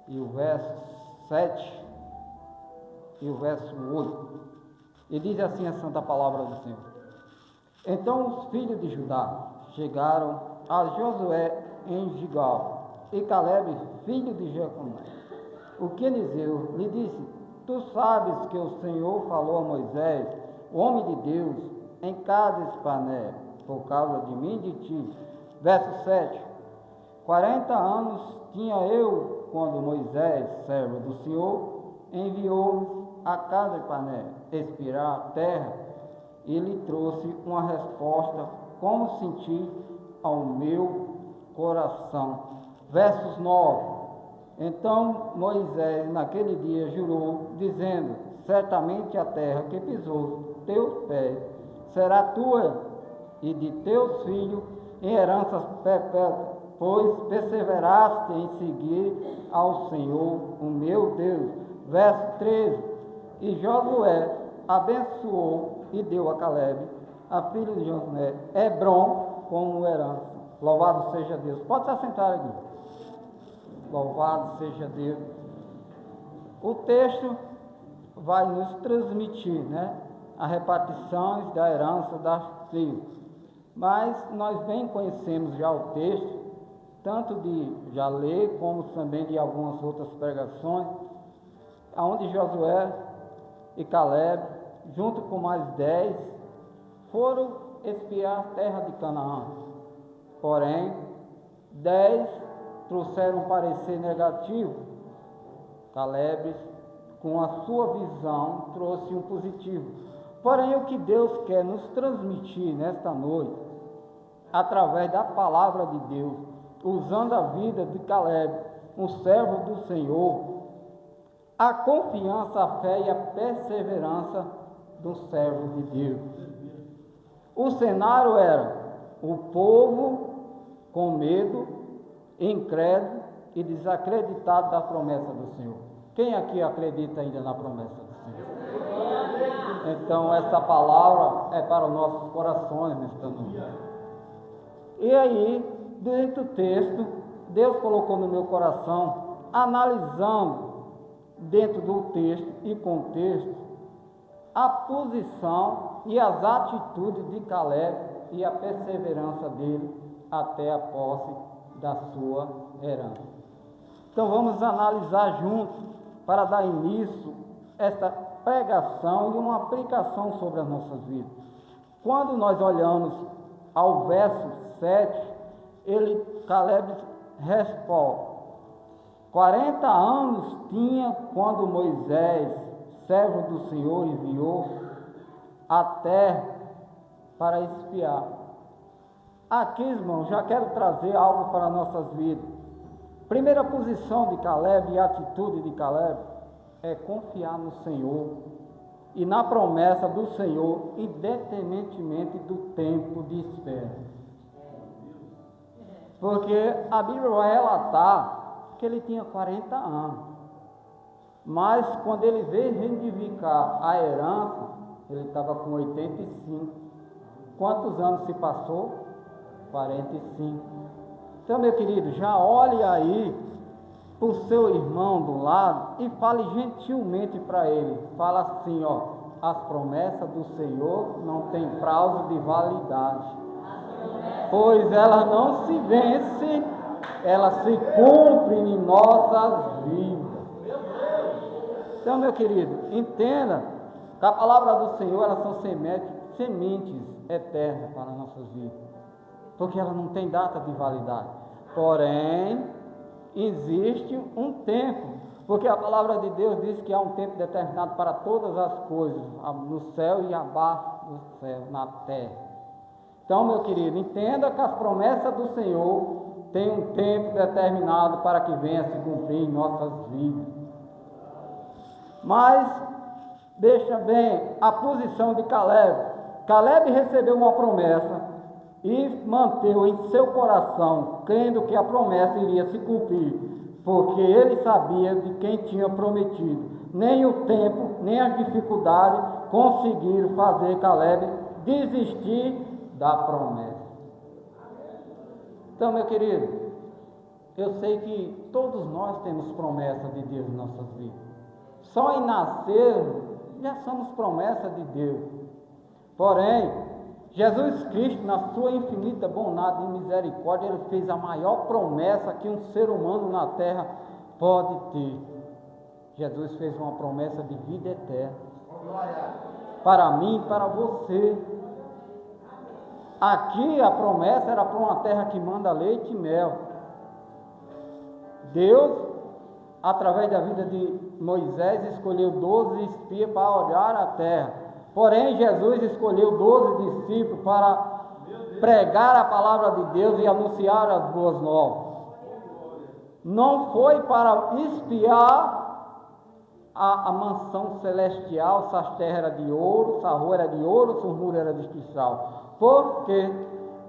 e o verso 7 e o verso 8. E diz assim a santa palavra do Senhor: Então os filhos de Judá chegaram a Josué em Gigal, e Caleb, filho de Jefoné, o quenizeu, lhe disse: Tu sabes que o Senhor falou a Moisés, o homem de Deus, em Cades Barnea, por causa de mim e de ti. Verso 7: 40 anos tinha eu quando Moisés, servo do Senhor, enviou-me a Cades Barnea espiar a terra, e lhe trouxe uma resposta, como senti ao meu coração. Versos 9: Então Moisés naquele dia jurou, dizendo: Certamente a terra que pisou teu pé será tua e de teus filhos em heranças perpétuas, pois perseveraste em seguir ao Senhor, o meu Deus. Verso 13: E Josué abençoou e deu a Caleb, a filha de Josué, Hebrom como herança. Louvado seja Deus. Pode se assentar aqui. Louvado seja Deus. O texto vai nos transmitir, a repartições da herança das tribos. Mas nós bem conhecemos já o texto, tanto de já ler, como também de algumas outras pregações, onde Josué e Caleb, junto com mais 10, foram espiar a terra de Canaã. Porém, 10 trouxeram um parecer negativo. Caleb, com a sua visão, trouxe um positivo. Porém, o que Deus quer nos transmitir nesta noite, através da palavra de Deus, usando a vida de Caleb, um servo do Senhor, a confiança, a fé e a perseverança do servo de Deus. O cenário era o povo com medo, incrédulo e desacreditado da promessa do Senhor. Quem aqui acredita ainda na promessa do Senhor? Então essa palavra é para os nossos corações nesta noite. E aí, dentro do texto, Deus colocou no meu coração, analisando dentro do texto e contexto, a posição e as atitudes de Caleb e a perseverança dele até a posse da sua herança. Então vamos analisar juntos para dar início a esta pregação e uma aplicação sobre as nossas vidas. Quando nós olhamos ao verso 7, Caleb responde: 40 anos tinha quando Moisés, servo do Senhor, enviou a terra para espiar. Aqui, irmão, já quero trazer algo para nossas vidas. Primeira posição de Caleb e atitude de Caleb é confiar no Senhor e na promessa do Senhor, independentemente do tempo de espera. Porque a Bíblia vai relatar que ele tinha 40 anos, mas quando ele veio reivindicar a herança, ele estava com 85. Quantos anos se passou? 45. Então, meu querido, já olhe aí para o seu irmão do lado e fale gentilmente para ele. Fala assim, as promessas do Senhor não têm prazo de validade, pois elas não se vencem, elas se cumprem em nossas vidas. Então, meu querido, entenda que a palavra do Senhor, elas são sementes eternas para as nossas vidas, porque ela não tem data de validade. Porém, existe um tempo, porque a palavra de Deus diz que há um tempo determinado para todas as coisas, no céu e abaixo do céu, na terra. Então, meu querido, entenda que as promessas do Senhor têm um tempo determinado para que venha a se cumprir em nossas vidas. Mas, deixa bem a posição de Caleb. Caleb recebeu uma promessa e manteve em seu coração, crendo que a promessa iria se cumprir, porque ele sabia de quem tinha prometido. Nem o tempo, nem as dificuldades conseguiram fazer Caleb desistir da promessa. Então, meu querido, eu sei que todos nós temos promessa de Deus em nossas vidas. Só em nascer já somos promessa de Deus. Porém, Jesus Cristo, na sua infinita bondade e misericórdia, Ele fez a maior promessa que um ser humano na terra pode ter. Jesus fez uma promessa de vida eterna. Para mim e para você. Aqui a promessa era para uma terra que manda leite e mel. Deus, através da vida de Moisés, escolheu 12 espias para olhar a terra. Porém, Jesus escolheu 12 discípulos para pregar a palavra de Deus e anunciar as boas novas. Não foi para espiar a mansão celestial, se as terras eram de ouro, se a rua era de ouro, se o muro era de cristal. Por quê?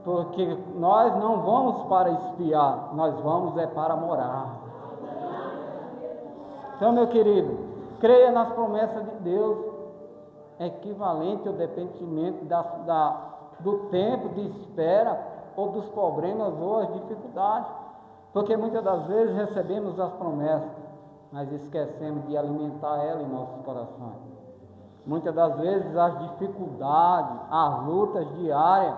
Porque nós não vamos para espiar, nós vamos para morar. Então, meu querido, creia nas promessas de Deus, equivalente ao dependimento do tempo de espera, ou dos problemas, ou as dificuldades. Porque muitas das vezes recebemos as promessas, mas esquecemos de alimentar ela em nossos corações. Muitas das vezes as dificuldades, as lutas diárias,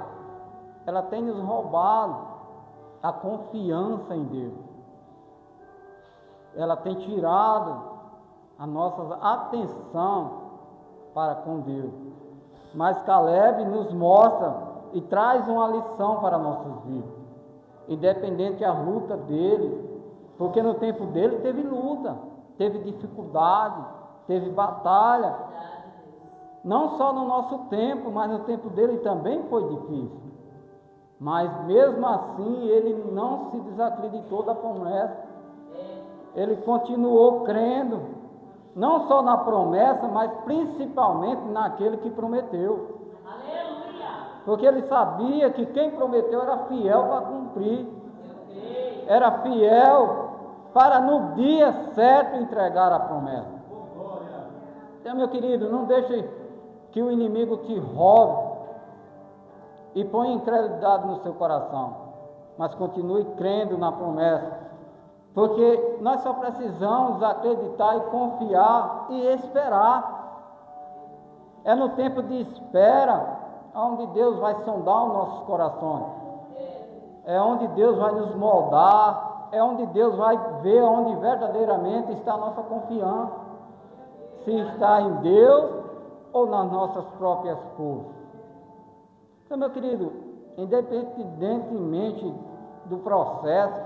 ela tem nos roubado a confiança em Deus. Ela tem tirado a nossa atenção para com Deus. Mas Caleb nos mostra e traz uma lição para nossas vidas. Independente da luta dele, porque no tempo dele teve luta, teve dificuldade, teve batalha. Não só no nosso tempo, mas no tempo dele também foi difícil. Mas mesmo assim ele não se desacreditou da promessa. Ele continuou crendo, não só na promessa, mas principalmente naquele que prometeu. Aleluia! Porque ele sabia que quem prometeu era fiel para cumprir. Era fiel para no dia certo entregar a promessa. Então, meu querido, não deixe que o inimigo te roube e ponha incredulidade no seu coração, mas continue crendo na promessa, porque nós só precisamos acreditar e confiar e esperar. É no tempo de espera onde Deus vai sondar os nossos corações, é onde Deus vai nos moldar, é onde Deus vai ver onde verdadeiramente está a nossa confiança, se está em Deus ou nas nossas próprias forças. Então, meu querido, independentemente do processo,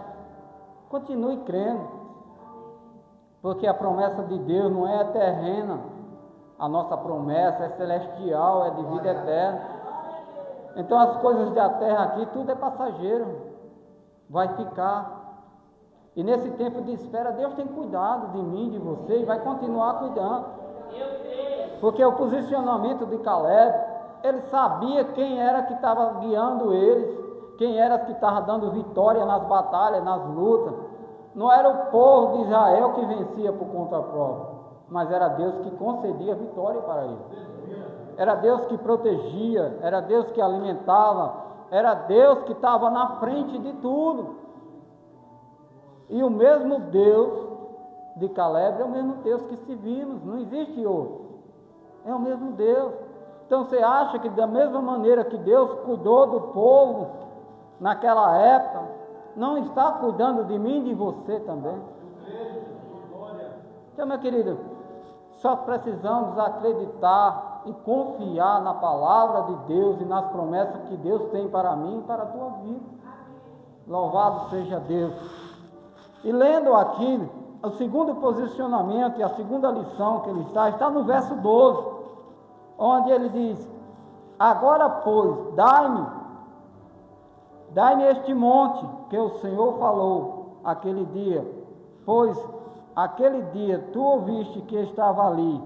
continue crendo, porque a promessa de Deus não é terrena, a nossa promessa é celestial, é de vida eterna. Então as coisas da terra aqui, tudo é passageiro, vai ficar. E nesse tempo de espera, Deus tem cuidado de mim, de você, e vai continuar cuidando. Porque o posicionamento de Caleb, ele sabia quem era que estava guiando eles, quem era que estava dando vitória nas batalhas, nas lutas. Não era o povo de Israel que vencia por conta própria, mas era Deus que concedia vitória para eles. Era Deus que protegia, era Deus que alimentava, era Deus que estava na frente de tudo. E o mesmo Deus de Caleb é o mesmo Deus que servimos, não existe outro. É o mesmo Deus. Então você acha que da mesma maneira que Deus cuidou do povo naquela época, não está cuidando de mim e de você também? Então, meu querido, só precisamos acreditar e confiar na palavra de Deus e nas promessas que Deus tem para mim e para a tua vida. Louvado seja Deus. E lendo aqui, o segundo posicionamento e a segunda lição que ele está no verso 12, onde ele diz: agora, pois, dai-me este monte que o Senhor falou aquele dia, pois aquele dia tu ouviste que estava ali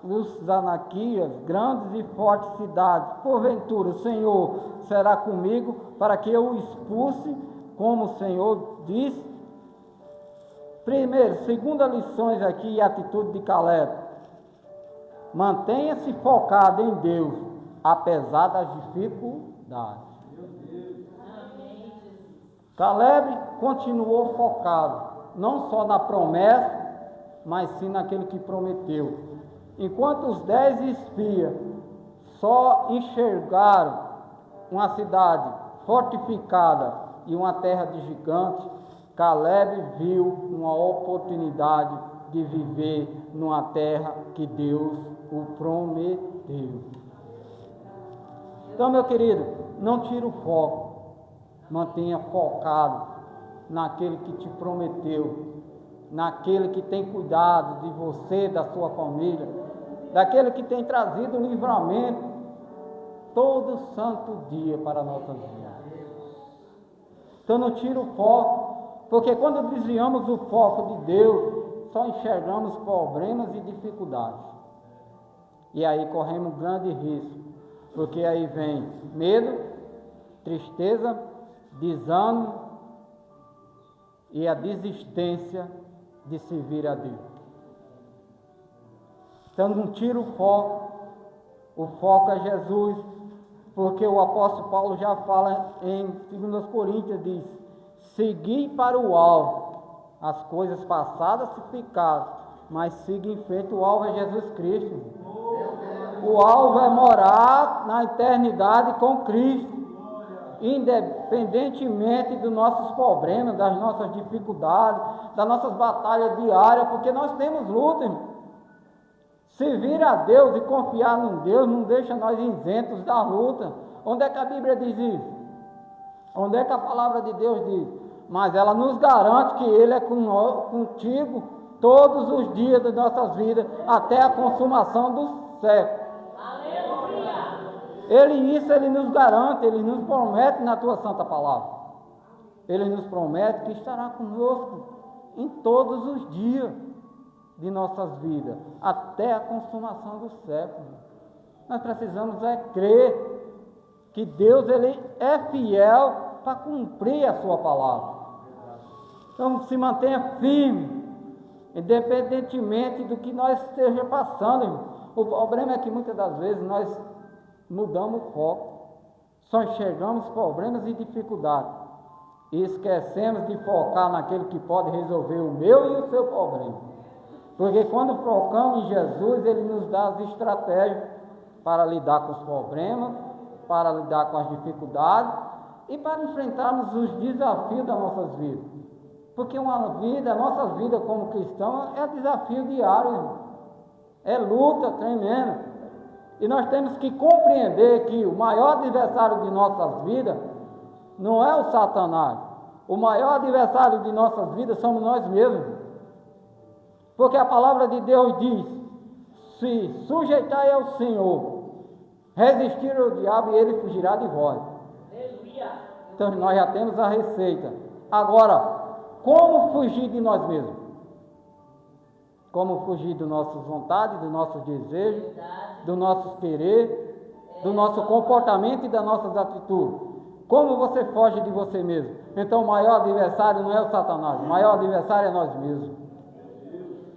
os anaquias, grandes e fortes cidades. Porventura o Senhor será comigo para que eu o expulse, como o Senhor disse? Primeiro, segunda lições aqui e atitude de Caleb: mantenha-se focado em Deus, apesar das dificuldades. Caleb continuou focado, não só na promessa, mas sim naquele que prometeu. Enquanto os 10 espias só enxergaram uma cidade fortificada e uma terra de gigantes, Caleb viu uma oportunidade de viver numa terra que Deus o prometeu. Então, meu querido, não tire o foco, mantenha focado naquele que te prometeu, naquele que tem cuidado de você, da sua família, daquele que tem trazido o livramento todo santo dia para a nossa vida. Então não tire o foco, porque quando desviamos o foco de Deus, só enxergamos problemas e dificuldades. E aí corremos grande risco, porque aí vem medo, tristeza, desânimo e a desistência de servir a Deus. Então não tira o foco é Jesus, porque o apóstolo Paulo já fala em 2 Coríntios, diz: segui para o alvo, as coisas passadas se ficaram, mas siga em frente, o alvo é Jesus Cristo. O alvo é morar na eternidade com Cristo, independentemente dos nossos problemas, das nossas dificuldades, das nossas batalhas diárias, porque nós temos luta, irmão. Servir a Deus e confiar em Deus não deixa nós isentos da luta. Onde é que a Bíblia diz isso? Onde é que a palavra de Deus diz? Mas ela nos garante que Ele é contigo todos os dias das nossas vidas, até a consumação do século. Ele nos garante, Ele nos promete na tua santa palavra. Ele nos promete que estará conosco em todos os dias de nossas vidas, até a consumação do século. Nós precisamos crer que Deus Ele é fiel para cumprir a sua palavra. Então se mantenha firme, independentemente do que nós esteja passando, irmão. O problema é que muitas das vezes nós mudamos o foco, só enxergamos problemas e dificuldades e esquecemos de focar naquele que pode resolver o meu e o seu problema. Porque quando focamos em Jesus, Ele nos dá as estratégias para lidar com os problemas, para lidar com as dificuldades e para enfrentarmos os desafios das nossas vidas. Porque a nossa vida como cristão é desafio diário, irmão. É luta tremenda. E nós temos que compreender que o maior adversário de nossas vidas não é o Satanás. O maior adversário de nossas vidas somos nós mesmos. Porque a palavra de Deus diz: se sujeitai ao Senhor, resistir ao diabo e ele fugirá de vós. Então nós já temos a receita. Agora, como fugir de nós mesmos? Como fugir das nossas vontades, dos nossos desejos, dos nossos querer, do nosso comportamento e das nossas atitudes? Como você foge de você mesmo? Então o maior adversário não é o Satanás, o maior adversário é nós mesmos.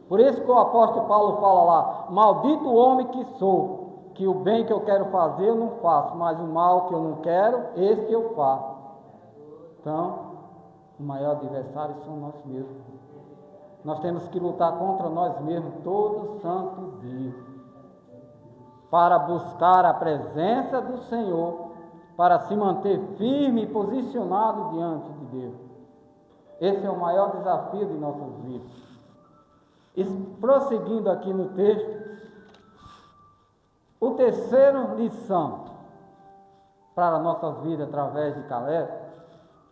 Por isso que o apóstolo Paulo fala lá: maldito homem que sou, que o bem que eu quero fazer eu não faço, mas o mal que eu não quero, esse eu faço. Então, o maior adversário são nós mesmos. Nós temos que lutar contra nós mesmos todo santo dia, para buscar a presença do Senhor, para se manter firme e posicionado diante de Deus. Esse é o maior desafio de nossas vidas. E prosseguindo aqui no texto, o terceiro lição para nossas vidas através de Caleb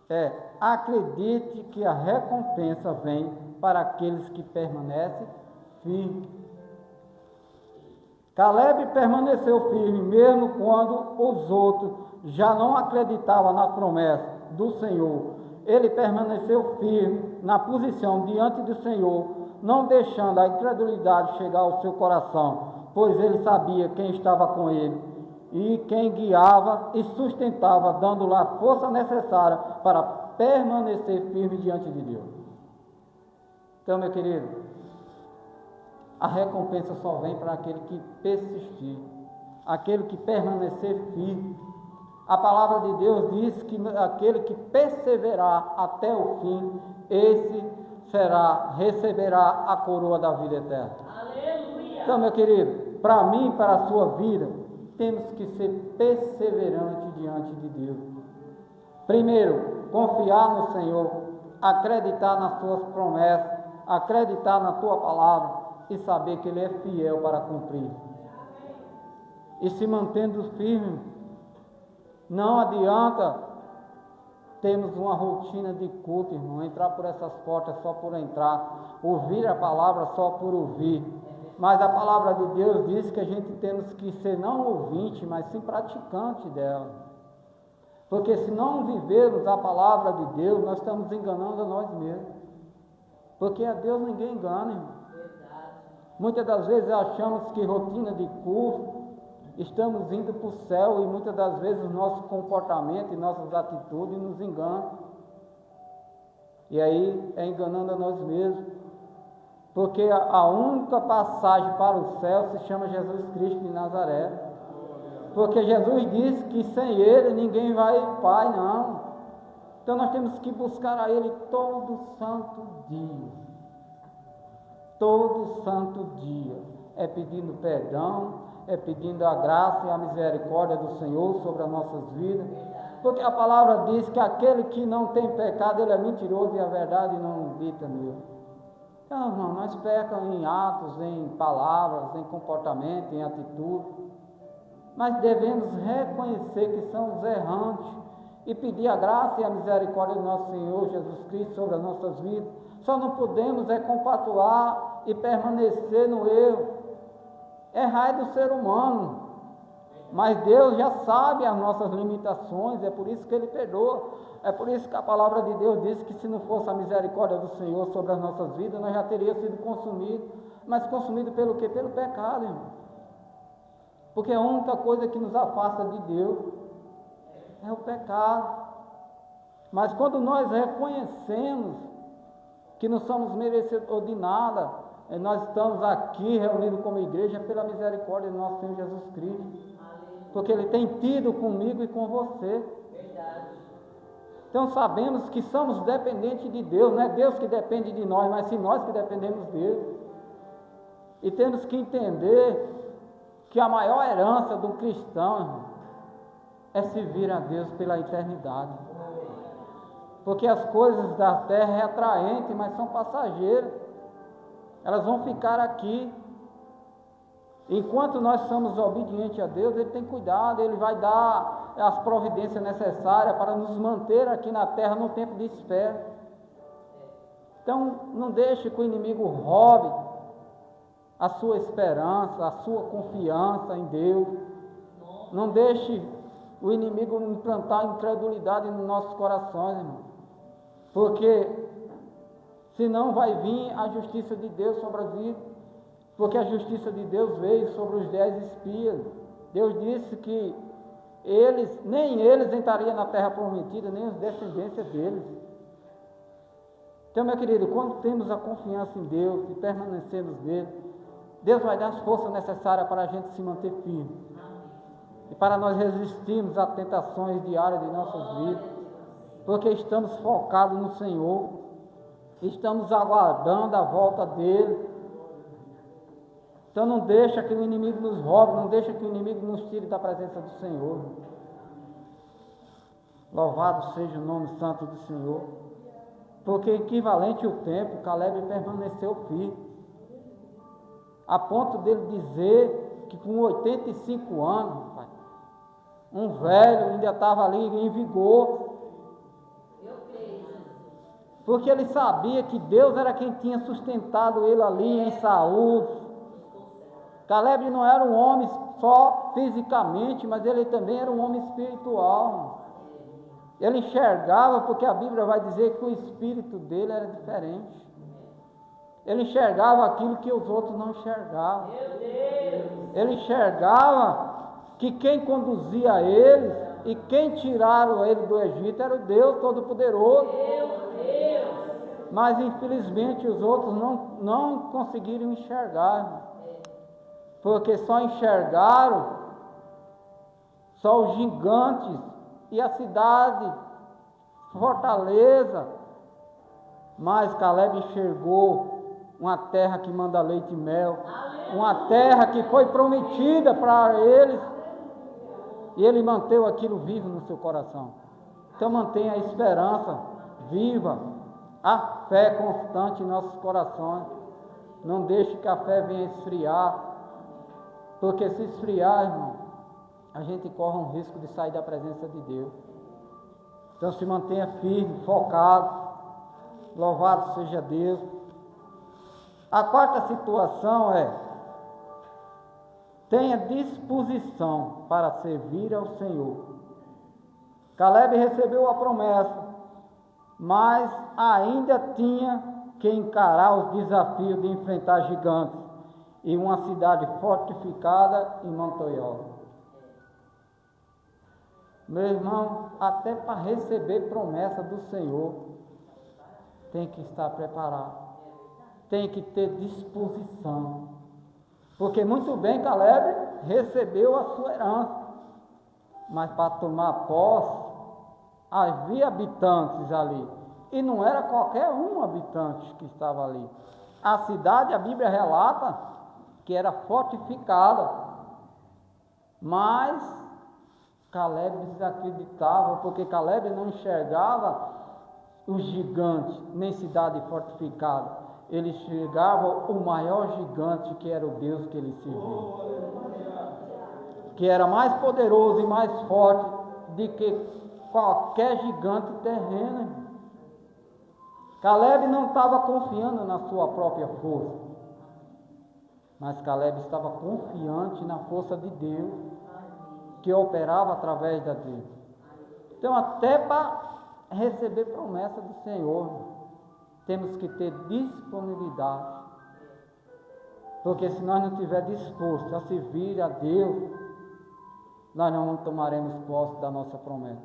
é: acredite que a recompensa vem para aqueles que permanecem firmes. Caleb permaneceu firme mesmo quando os outros já não acreditavam nas promessas do Senhor. Ele permaneceu firme na posição diante do Senhor, não deixando a incredulidade chegar ao seu coração, pois ele sabia quem estava com ele e quem guiava e sustentava, dando-lhe a força necessária para permanecer firme diante de Deus. Então, meu querido, a recompensa só vem para aquele que persistir, aquele que permanecer firme. A palavra de Deus diz que aquele que perseverar até o fim, esse receberá a coroa da vida eterna. Aleluia. Então, meu querido, para mim e para a sua vida, temos que ser perseverantes diante de Deus. Primeiro, confiar no Senhor, acreditar nas suas promessas, acreditar na tua palavra e saber que Ele é fiel para cumprir. E se mantendo firme, não adianta termos uma rotina de culto, irmão, entrar por essas portas só por entrar, ouvir a palavra só por ouvir. Mas a palavra de Deus diz que a gente temos que ser não ouvinte, mas sim praticante dela. Porque se não vivermos a palavra de Deus, nós estamos enganando a nós mesmos. Porque a Deus ninguém engana, irmão. Muitas das vezes achamos que rotina de culto, estamos indo para o céu e muitas das vezes o nosso comportamento e nossas atitudes nos enganam. E aí é enganando a nós mesmos. Porque a única passagem para o céu se chama Jesus Cristo de Nazaré. Porque Jesus disse que sem Ele ninguém vai ao Pai, não. Então nós temos que buscar a Ele todo santo dia. Todo santo dia. É pedindo perdão, é pedindo a graça e a misericórdia do Senhor sobre as nossas vidas. Porque a palavra diz que aquele que não tem pecado, ele é mentiroso e a verdade não habita nele. Então, irmão, nós pecamos em atos, em palavras, em comportamento, em atitude. Mas devemos reconhecer que somos errantes e pedir a graça e a misericórdia do nosso Senhor Jesus Cristo sobre as nossas vidas. Só não podemos compactuar e permanecer no erro. Errar é do ser humano, mas Deus já sabe as nossas limitações, é por isso que Ele perdoa. É por isso que a palavra de Deus diz que se não fosse a misericórdia do Senhor sobre as nossas vidas, nós já teríamos sido consumidos. Mas consumido pelo quê? Pelo pecado, irmão. Porque a única coisa que nos afasta de Deus é o pecado. Mas quando nós reconhecemos que não somos merecedores de nada, nós estamos aqui reunidos como igreja pela misericórdia do nosso Senhor Jesus Cristo. Porque Ele tem tido comigo e com você. Então sabemos que somos dependentes de Deus, não é Deus que depende de nós, mas sim nós que dependemos dele. E temos que entender que a maior herança do cristão, irmão, é servir a Deus pela eternidade. Porque as coisas da terra é atraente, mas são passageiras. Elas vão ficar aqui. Enquanto nós somos obedientes a Deus, Ele tem cuidado, Ele vai dar as providências necessárias para nos manter aqui na terra no tempo de espera. Então, não deixe que o inimigo roube a sua esperança, a sua confiança em Deus. Não deixe o inimigo implantar incredulidade nos nossos corações, irmão. Porque senão vai vir a justiça de Deus sobre a vida. Porque a justiça de Deus veio sobre os 10 espias. Deus disse que nem eles entrariam na terra prometida, nem as descendências deles. Então, meu querido, quando temos a confiança em Deus e permanecemos nele, Deus vai dar as forças necessárias para a gente se manter firme. E para nós resistirmos às tentações diárias de nossas vidas. Porque estamos focados no Senhor. Estamos aguardando a volta dele. Então não deixa que o inimigo nos roube, não deixa que o inimigo nos tire da presença do Senhor. Louvado seja o nome santo do Senhor. Porque equivalente ao tempo, Caleb permaneceu firme. A ponto dele dizer que com 85 anos, pai, um velho ainda estava ali em vigor. Porque ele sabia que Deus era quem tinha sustentado ele ali em saúde. Caleb não era um homem só fisicamente, mas ele também era um homem espiritual. Ele enxergava, porque a Bíblia vai dizer que o espírito dele era diferente. Ele enxergava aquilo que os outros não enxergavam. Ele enxergava que quem conduzia eles e quem tiraram ele do Egito era o Deus Todo-Poderoso. Mas infelizmente os outros não conseguiram enxergar. Porque só enxergaram só os gigantes e a cidade, fortaleza. Mas Caleb enxergou uma terra que manda leite e mel, uma terra que foi prometida para eles, e ele manteve aquilo vivo no seu coração. Então mantenha a esperança viva, a fé constante em nossos corações. Não deixe que a fé venha esfriar, porque se esfriar, irmão, a gente corre um risco de sair da presença de Deus. Então se mantenha firme, focado. Louvado seja Deus. A quarta situação é: tenha disposição para servir ao Senhor. Caleb recebeu a promessa, mas ainda tinha que encarar os desafios de enfrentar gigantes e uma cidade fortificada e montanhosa. Meu irmão, até para receber promessa do Senhor, tem que estar preparado, tem que ter disposição, porque muito bem Caleb recebeu a sua herança, mas para tomar posse, havia habitantes ali, e não era qualquer um habitante que estava ali. A cidade, a Bíblia relata que era fortificada, mas Caleb desacreditava, porque Caleb não enxergava o gigante, nem cidade fortificada. Ele enxergava o maior gigante, que era o Deus que ele servia, que era mais poderoso e mais forte do que qualquer gigante terreno. Caleb não estava confiando na sua própria força, mas Caleb estava confiante na força de Deus, que operava através da Deus. Então, até para receber promessa do Senhor, temos que ter disponibilidade, porque se nós não estivermos dispostos a servir a Deus, nós não tomaremos posse da nossa promessa,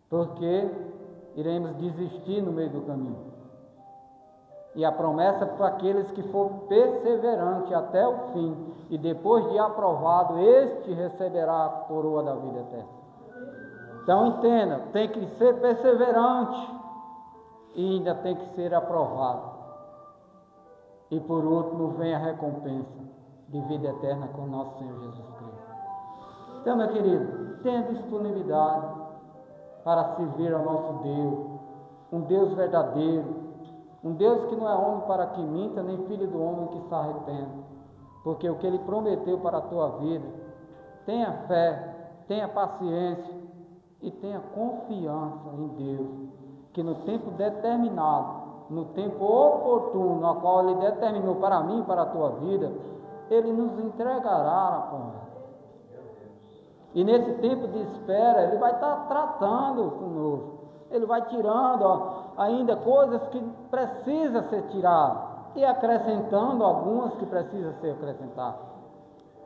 porque iremos desistir no meio do caminho. E a promessa para aqueles que for perseverante até o fim, e depois de aprovado, este receberá a coroa da vida eterna. Então entenda, tem que ser perseverante e ainda tem que ser aprovado. E por último vem a recompensa de vida eterna com o nosso Senhor Jesus Cristo. Então, meu querido, tenha disponibilidade para servir ao nosso Deus, um Deus verdadeiro, um Deus que não é homem para que minta, nem filho do homem que se arrependa, porque o que Ele prometeu para a tua vida, tenha fé, tenha paciência e tenha confiança em Deus, que no tempo determinado, no tempo oportuno, no qual Ele determinou para mim e para a tua vida, Ele nos entregará a promessa. E nesse tempo de espera, Ele vai estar tratando conosco. Ele vai tirando ainda coisas que precisam ser tiradas e acrescentando algumas que precisam ser acrescentadas.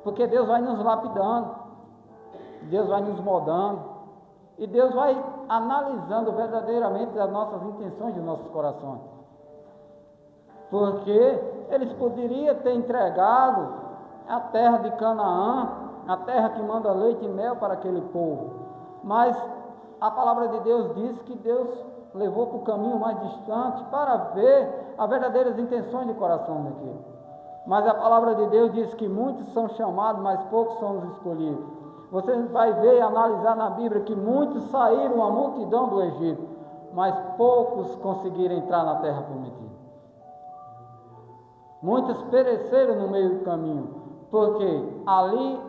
Porque Deus vai nos lapidando, Deus vai nos moldando, e Deus vai analisando verdadeiramente as nossas intenções de nossos corações. Porque eles poderiam ter entregado a terra de Canaã, a terra que manda leite e mel para aquele povo. Mas a palavra de Deus diz que Deus levou para o caminho mais distante para ver as verdadeiras intenções de coração daquele. Mas a palavra de Deus diz que muitos são chamados, mas poucos são os escolhidos. Você vai ver e analisar na Bíblia que muitos saíram, a multidão do Egito, mas poucos conseguiram entrar na terra prometida. Muitos pereceram no meio do caminho, porque ali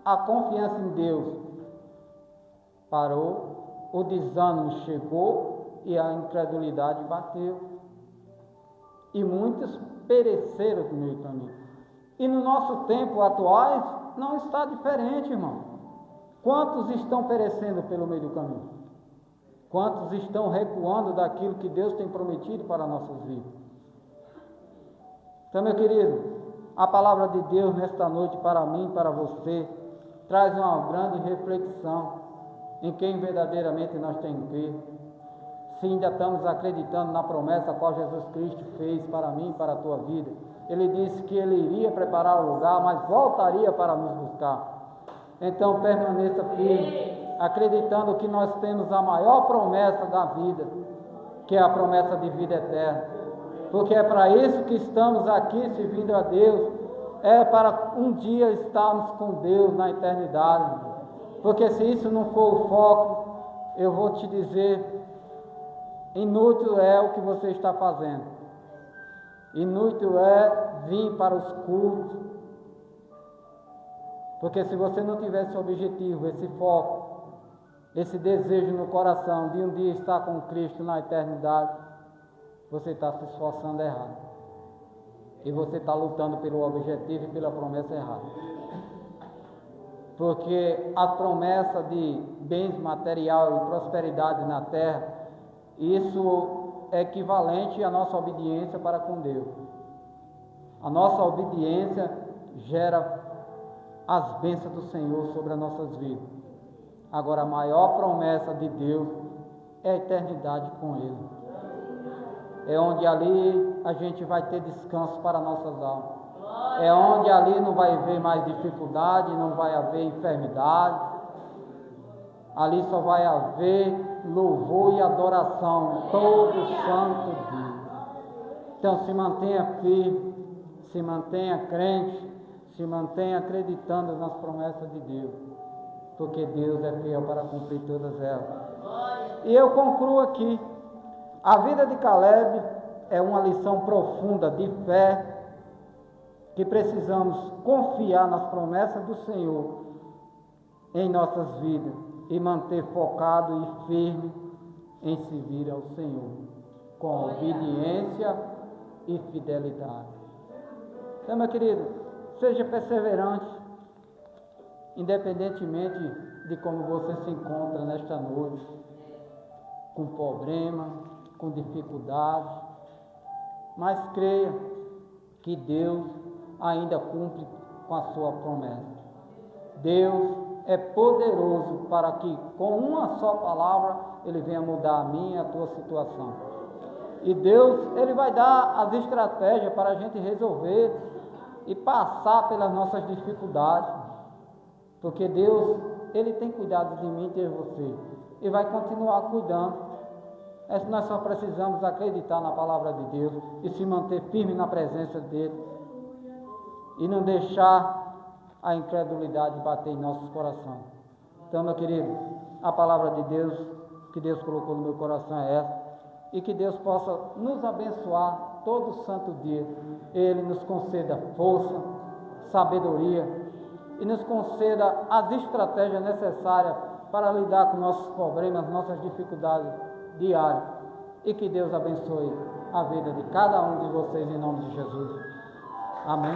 a confiança em Deus parou, o desânimo chegou e a incredulidade bateu. E muitos pereceram no meio do caminho. E no nosso tempo atuais não está diferente, irmão. Quantos estão perecendo pelo meio do caminho? Quantos estão recuando daquilo que Deus tem prometido para nossas vidas? Então, meu querido, a palavra de Deus nesta noite para mim e para você traz uma grande reflexão em quem verdadeiramente nós temos que ver. Se ainda estamos acreditando na promessa a qual Jesus Cristo fez para mim e para a tua vida. Ele disse que Ele iria preparar o lugar, mas voltaria para nos buscar. Então permaneça firme, acreditando que nós temos a maior promessa da vida, que é a promessa de vida eterna. Porque é para isso que estamos aqui servindo a Deus, é para um dia estarmos com Deus na eternidade. Porque se isso não for o foco, eu vou te dizer, inútil é o que você está fazendo. Inútil é vir para os cultos. Porque se você não tiver esse objetivo, esse foco, esse desejo no coração de um dia estar com Cristo na eternidade, você está se esforçando errado. E você está lutando pelo objetivo e pela promessa errada. Porque a promessa de bens material e prosperidade na terra, isso é equivalente à nossa obediência para com Deus. A nossa obediência gera as bênçãos do Senhor sobre as nossas vidas. Agora, a maior promessa de Deus é a eternidade com Ele. É onde ali a gente vai ter descanso para nossas almas. É onde ali não vai haver mais dificuldade, não vai haver enfermidade. Ali só vai haver louvor e adoração todo santo dia. Então se mantenha firme, se mantenha crente, se mantenha acreditando nas promessas de Deus, porque Deus é fiel para cumprir todas elas. E eu concluo aqui. A vida de Caleb é uma lição profunda de fé, que precisamos confiar nas promessas do Senhor em nossas vidas e manter focado e firme em servir ao Senhor, com obediência e fidelidade. Então, meu querido, seja perseverante, independentemente de como você se encontra nesta noite, com problema, com dificuldades, mas creia que Deus ainda cumpre com a sua promessa. Deus é poderoso para que com uma só palavra Ele venha mudar a minha e a tua situação. E Deus, Ele vai dar as estratégias para a gente resolver e passar pelas nossas dificuldades, porque Deus, Ele tem cuidado de mim e de você, e vai continuar cuidando. Nós só precisamos acreditar na palavra de Deus e se manter firme na presença dEle e não deixar a incredulidade bater em nossos corações. Então, meu querido, a palavra de Deus que Deus colocou no meu coração é essa, e que Deus possa nos abençoar todo santo dia. Ele nos conceda força, sabedoria e nos conceda as estratégias necessárias para lidar com nossos problemas, nossas dificuldades diárias. E que Deus abençoe a vida de cada um de vocês em nome de Jesus. Amém.